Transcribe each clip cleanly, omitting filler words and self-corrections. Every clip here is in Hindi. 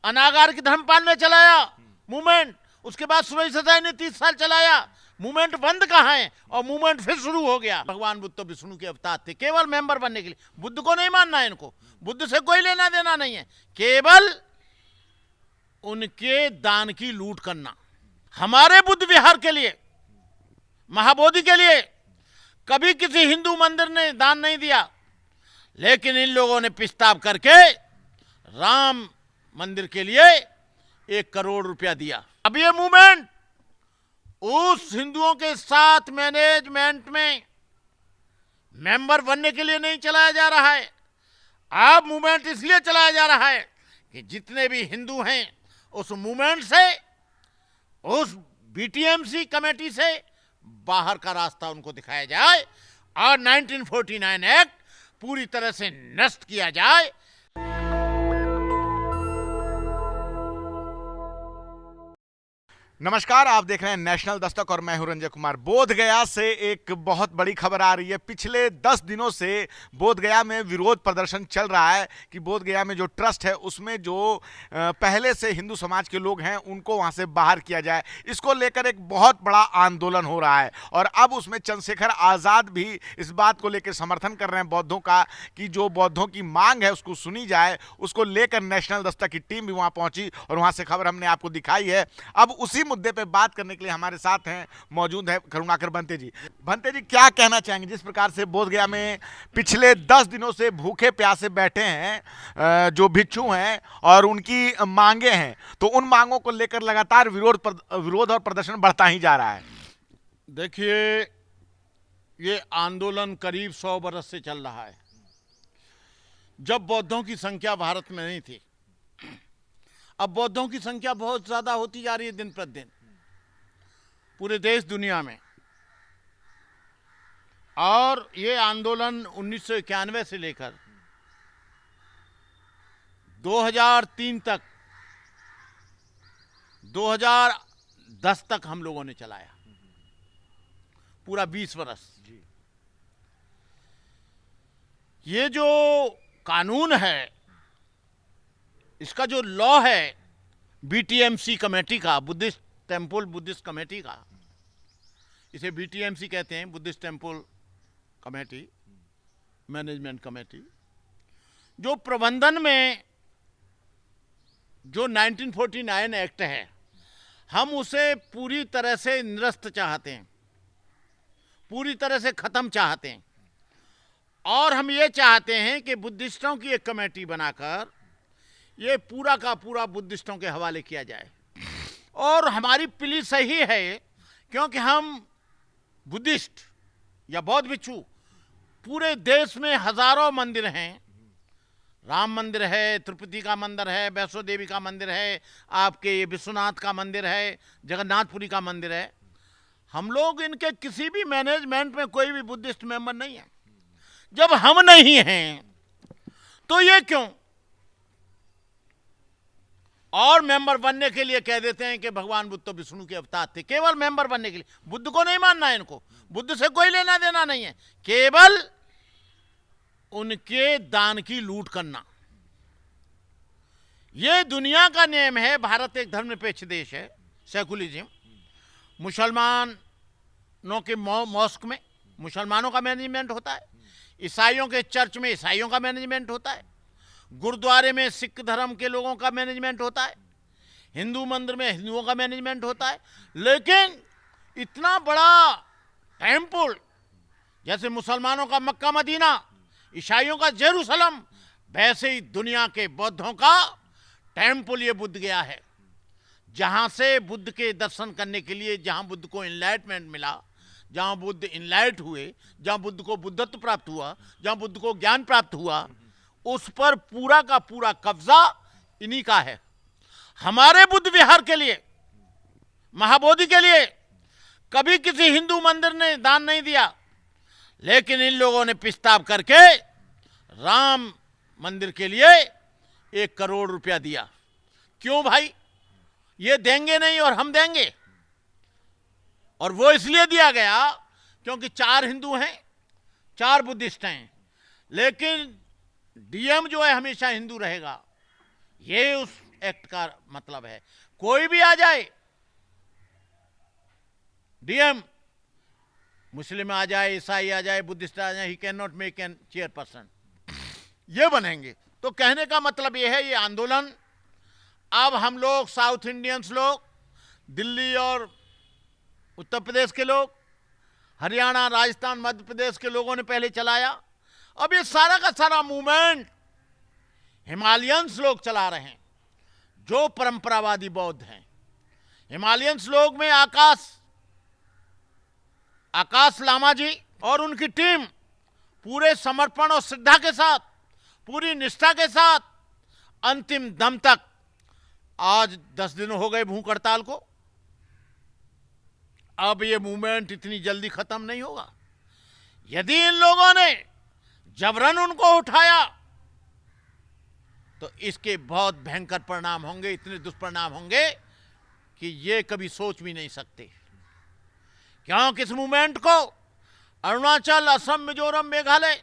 अनागार की धर्मपाल ने चलाया मूवमेंट, उसके बाद सुरेश सजाई ने 30 साल चलाया। मूवमेंट बंद कहाँ है और मूवमेंट फिर शुरू हो गया। भगवान बुद्ध तो विष्णु के अवतार थे, केवल मेंबर बनने के लिए। बुद्ध को नहीं मानना है, इनको बुद्ध से कोई लेना देना नहीं है, केवल उनके दान की लूट करना। हमारे बुद्ध विहार के लिए, महाबोधि के लिए कभी किसी हिंदू मंदिर ने दान नहीं दिया, लेकिन इन लोगों ने प्रस्ताव करके राम मंदिर के लिए 1 करोड़ रुपया दिया। अब ये मूवमेंट उस हिंदुओं के साथ मैनेजमेंट में मेंबर बनने के लिए नहीं चलाया जा रहा है। अब मूवमेंट इसलिए चलाया जा रहा है कि जितने भी हिंदू हैं उस मूवमेंट से, उस बीटीएमसी कमेटी से बाहर का रास्ता उनको दिखाया जाए और 1949 एक्ट पूरी तरह से नष्ट किया जाए। नमस्कार, आप देख रहे हैं नेशनल दस्तक और मैं हूं रंजय कुमार। बोधगया से एक बहुत बड़ी खबर आ रही है। पिछले 10 दिनों से बोधगया में विरोध प्रदर्शन चल रहा है कि बोधगया में जो ट्रस्ट है उसमें जो पहले से हिंदू समाज के लोग हैं उनको वहां से बाहर किया जाए। इसको लेकर एक बहुत बड़ा आंदोलन हो रहा है और अब उसमें चंद्रशेखर आज़ाद भी इस बात को लेकर समर्थन कर रहे हैं बौद्धों का कि जो बौद्धों की मांग है उसको सुनी जाए। उसको लेकर नेशनल दस्तक की टीम भी वहां पहुंची और वहां से खबर हमने आपको दिखाई है। अब उसी मुद्दे पे बात करने के लिए हमारे साथ हैं, मौजूद है करुणाकर भंते जी। भंते जी, क्या कहना चाहेंगे जिस प्रकार से बोधगया में पिछले 10 दिनों से भूखे प्यासे बैठे हैं जो भिक्षु हैं और उनकी मांगे हैं, तो उन मांगों को लेकर लगातार विरोध और प्रदर्शन बढ़ता ही जा रहा है। देखिए, ये आंदोलन करीब 100 बरस से चल रहा है, जब बौद्धों की संख्या भारत में नहीं थी। अब बौद्धों की संख्या बहुत ज्यादा होती जा रही है दिन प्रतिदिन पूरे देश दुनिया में। और ये आंदोलन 1991 से लेकर 2003 तक, 2010 तक हम लोगों ने चलाया, पूरा 20 बरस। ये जो कानून है, इसका जो लॉ है बीटीएमसी कमेटी का, बुद्धिस्ट टेम्पल बुद्धिस्ट कमेटी का, इसे बीटीएमसी कहते हैं, Buddhist temple committee management committee, जो प्रबंधन में जो 1949 एक्ट है, हम उसे पूरी तरह से निरस्त चाहते हैं, पूरी तरह से खत्म चाहते हैं। और हम ये चाहते हैं कि बुद्धिस्टों की एक कमेटी बनाकर ये पूरा का पूरा बुद्धिस्टों के हवाले किया जाए। और हमारी प्ली सही है, क्योंकि हम बुद्धिस्ट या बौद्ध भिक्षु, पूरे देश में हजारों मंदिर हैं। राम मंदिर है, तिरुपति का मंदिर है, वैष्णो देवी का मंदिर है, आपके विश्वनाथ का मंदिर है, जगन्नाथपुरी का मंदिर है। हम लोग इनके किसी भी मैनेजमेंट में कोई भी बुद्धिस्ट मेंबर नहीं है। जब हम नहीं हैं तो ये क्यों? और मेंबर बनने के लिए कह देते हैं कि भगवान बुद्ध तो विष्णु के अवतार थे, केवल मेंबर बनने के लिए। बुद्ध को नहीं मानना है, इनको बुद्ध से कोई लेना देना नहीं है, केवल उनके दान की लूट करना। यह दुनिया का नियम है। भारत एक धर्मनिरपेक्ष देश है, सेकुलरिज्म। मुसलमानों के मॉस्क में मुसलमानों का मैनेजमेंट होता है, ईसाइयों के चर्च में ईसाइयों का मैनेजमेंट होता है, गुरुद्वारे में सिख धर्म के लोगों का मैनेजमेंट होता है, हिंदू मंदिर में हिंदुओं का मैनेजमेंट होता है। लेकिन इतना बड़ा टेम्पल जैसे मुसलमानों का मक्का मदीना, ईसाइयों का जेरूसलम, वैसे ही दुनिया के बौद्धों का टेम्पल ये बुद्ध गया है, जहां से बुद्ध के दर्शन करने के लिए, जहां बुद्ध को इनलाइटमेंट मिला, जहां बुद्ध इनलाइट हुए, जहां बुद्ध को बुद्धत्व प्राप्त हुआ, जहां बुद्ध को ज्ञान प्राप्त हुआ, उस पर पूरा का पूरा कब्जा इन्हीं का है। हमारे बुद्ध विहार के लिए, महाबोधि के लिए कभी किसी हिंदू मंदिर ने दान नहीं दिया, लेकिन इन लोगों ने प्रस्ताव करके राम मंदिर के लिए 1 करोड़ रुपया दिया। क्यों भाई? ये देंगे नहीं और हम देंगे। और वो इसलिए दिया गया क्योंकि 4 हिंदू हैं, 4 बुद्धिस्ट हैं, लेकिन डीएम जो है हमेशा हिंदू रहेगा। ये उस एक्ट का मतलब है। कोई भी आ जाए, डीएम, मुस्लिम आ जाए, ईसाई आ जाए, बुद्धिस्ट आ जाए, he can not make an chairperson, ये बनेंगे। तो कहने का मतलब ये है, ये आंदोलन अब हम लोग साउथ इंडियंस लोग, दिल्ली और उत्तर प्रदेश के लोग, हरियाणा, राजस्थान, मध्य प्रदेश के लोगों ने पहले चलाया। अब ये सारा का सारा मूवमेंट हिमालयंस लोग चला रहे हैं, जो परंपरावादी बौद्ध हैं। हिमालयंस लोग में आकाश लामा जी और उनकी टीम पूरे समर्पण और श्रद्धा के साथ, पूरी निष्ठा के साथ अंतिम दम तक, आज 10 दिन हो गए भूख हड़ताल को, अब ये मूवमेंट इतनी जल्दी खत्म नहीं होगा। यदि इन लोगों ने जबरन उनको उठाया तो इसके बहुत भयंकर परिणाम होंगे, इतने दुष्परिणाम होंगे कि ये कभी सोच भी नहीं सकते। क्योंकि इस मूवमेंट को अरुणाचल, असम, मिजोरम, मेघालय,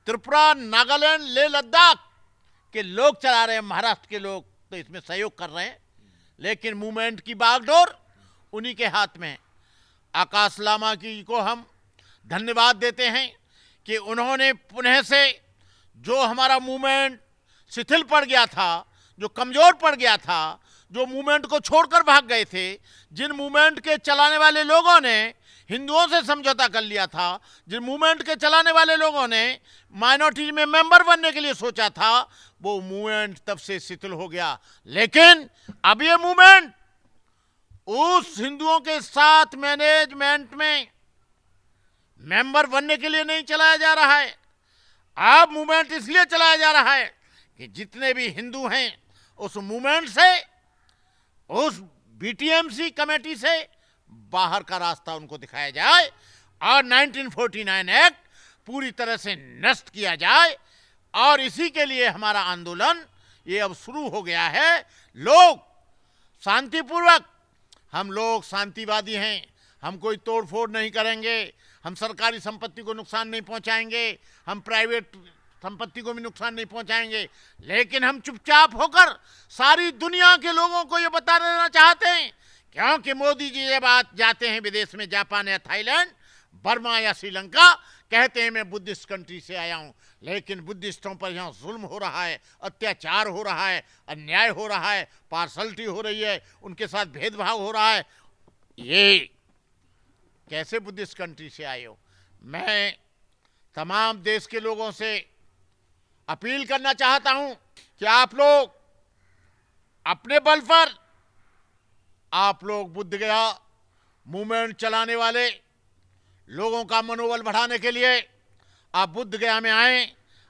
त्रिपुरा, नागालैंड, लेह लद्दाख के लोग चला रहे हैं। महाराष्ट्र के लोग तो इसमें सहयोग कर रहे हैं, लेकिन मूवमेंट की बागडोर उन्हीं के हाथ में है। आकाश लामा की को हम धन्यवाद देते हैं कि उन्होंने पुनः से जो हमारा मूवमेंट शिथिल पड़ गया था, जो कमजोर पड़ गया था, जो मूवमेंट को छोड़कर भाग गए थे, जिन मूवमेंट के चलाने वाले लोगों ने हिंदुओं से समझौता कर लिया था, जिन मूवमेंट के चलाने वाले लोगों ने माइनॉरिटी में मेंबर बनने के लिए सोचा था, वो मूवमेंट तब से शिथिल हो गया। लेकिन अब ये मूवमेंट उस हिंदुओं के साथ मैनेजमेंट में मेंबर बनने के लिए नहीं चलाया जा रहा है। अब मूवमेंट इसलिए चलाया जा रहा है कि जितने भी हिंदू हैं उस मूवमेंट से, उस बीटीएमसी कमेटी से बाहर का रास्ता उनको दिखाया जाए और 1949 एक्ट पूरी तरह से नष्ट किया जाए। और इसी के लिए हमारा आंदोलन ये अब शुरू हो गया है। लोग शांतिपूर्वक, हम लोग शांतिवादी हैं, हम कोई तोड़फोड़ नहीं करेंगे, हम सरकारी संपत्ति को नुकसान नहीं पहुंचाएंगे, हम प्राइवेट संपत्ति को भी नुकसान नहीं पहुंचाएंगे, लेकिन हम चुपचाप होकर सारी दुनिया के लोगों को ये बता देना चाहते हैं। क्योंकि मोदी जी जब जाते हैं विदेश में, जापान या थाईलैंड, बर्मा या श्रीलंका, कहते हैं मैं बुद्धिस्ट कंट्री से आया हूं, लेकिन बुद्धिस्टों पर यहाँ जुल्म हो रहा है, अत्याचार हो रहा है, अन्याय हो रहा है, पार्शलिटी हो रही है, उनके साथ भेदभाव हो रहा है। ये कैसे बुद्धिस्ट कंट्री से आए हो? मैं तमाम देश के लोगों से अपील करना चाहता हूं कि आप लोग अपने बल पर, आप लोग बुद्ध गया मूवमेंट चलाने वाले लोगों का मनोबल बढ़ाने के लिए आप बुद्ध गया में आए।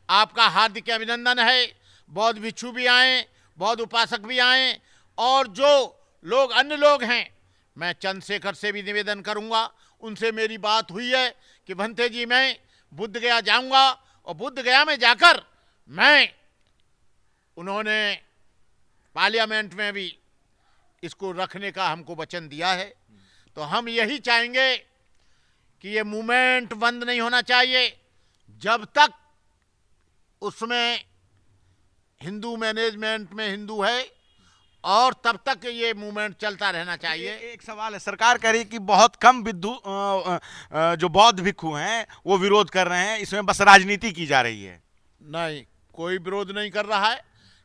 आपका हार्दिक अभिनंदन है। बौद्ध भिक्षु भी आए, बौद्ध उपासक भी आए, और जो लोग अन्य लोग हैं, मैं चंद्रशेखर से भी निवेदन करूंगा, उनसे मेरी बात हुई है कि भंते जी मैं बुद्ध गया जाऊंगा, और बुद्ध गया में जाकर मैं, उन्होंने पार्लियामेंट में भी इसको रखने का हमको वचन दिया है। तो हम यही चाहेंगे कि ये मूवमेंट बंद नहीं होना चाहिए जब तक उसमें हिंदू मैनेजमेंट में हिंदू है, और तब तक ये मूवमेंट चलता रहना चाहिए। एक सवाल है, सरकार कह रही कि बहुत कम जो बौद्ध भिक्षु हैं वो विरोध कर रहे हैं, इसमें बस राजनीति की जा रही है। नहीं, कोई विरोध नहीं कर रहा है।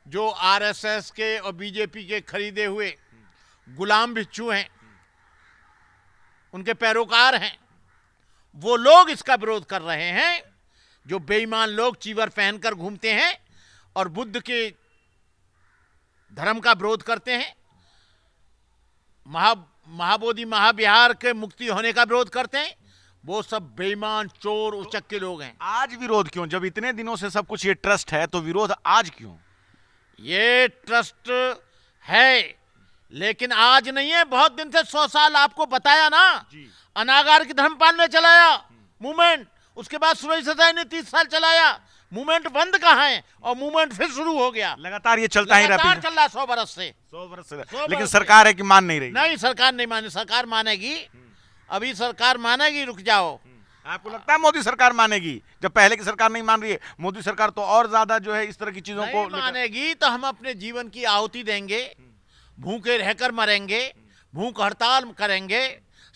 जो आरएसएस के और बीजेपी के खरीदे हुए गुलाम भिक्षु हैं, उनके पैरोकार हैं, वो लोग इसका विरोध कर रहे हैं। जो बेईमान लोग चीवर पहनकर घूमते हैं और बुद्ध के धर्म का विरोध करते हैं, महाबोधि महाविहार के मुक्ति होने का विरोध करते हैं, वो सब बेईमान, चोर, उचक के लोग हैं। आज विरोध क्यों? जब इतने दिनों से सब कुछ ये ट्रस्ट है, तो विरोध आज क्यों? ये ट्रस्ट है, लेकिन आज नहीं है, बहुत दिन से। 100 साल आपको बताया ना, अनागार की धर्मपाल ने चलाया मूवमेंट, उसके बाद सुरई सदाई ने 30 साल चलाया। मूवमेंट बंद कहाँ है, और मूवमेंट फिर शुरू हो गया। लगातार ये चलता ही रहा, चल रहा 100 बरस से। 100 बरस से। लेकिन सरकार है कि मान नहीं रही। नहीं, सरकार नहीं माने, सरकार मानेगी, अभी सरकार मानेगी, रुक जाओ। आपको लगता है मोदी सरकार मानेगी जब पहले की सरकार नहीं मान रही है? मोदी सरकार तो और ज्यादा जो है इस तरह की चीजों को नहीं मानेगी तो हम अपने जीवन की आहुति देंगे, भूखे रहकर मरेंगे, भूख हड़ताल करेंगे,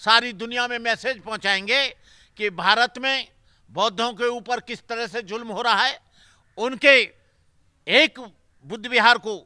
सारी दुनिया में मैसेज पहुंचाएंगे कि भारत में बौद्धों के ऊपर किस तरह से जुल्म हो रहा है। उनके एक बुद्ध विहार को,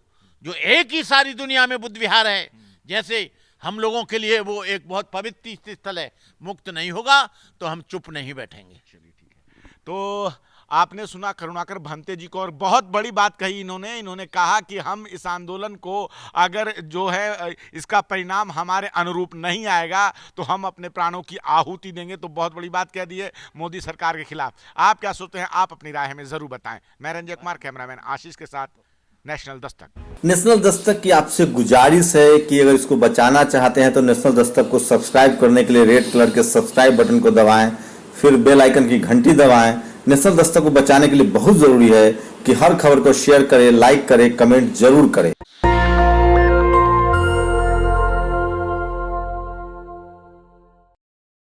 जो एक ही सारी दुनिया में बुद्ध विहार है, जैसे हम लोगों के लिए वो एक बहुत पवित्र तीर्थ स्थल है, मुक्त नहीं होगा तो हम चुप नहीं बैठेंगे। चलिए ठीक है। तो आपने सुना करुणाकर भंते जी को, और बहुत बड़ी बात कही इन्होंने कहा कि हम इस आंदोलन को अगर जो है इसका परिणाम हमारे अनुरूप नहीं आएगा तो हम अपने प्राणों की आहुति देंगे। तो बहुत बड़ी बात कह दी है मोदी सरकार के खिलाफ। आप क्या सोचते हैं? आप अपनी राय हमें जरूर बताएं। मैं रंजय कुमार, कैमरामैन आशीष के साथ, नेशनल दस्तक। नेशनल दस्तक की आपसे गुजारिश है कि अगर इसको बचाना चाहते हैं तो नेशनल दस्तक को सब्सक्राइब करने के लिए रेड कलर के सब्सक्राइब बटन को दबाएं, फिर बेल आइकन की घंटी दबाएं। नेशनल दस्तक को बचाने के लिए बहुत जरूरी है कि हर खबर को शेयर करें, लाइक करें, कमेंट जरूर करें।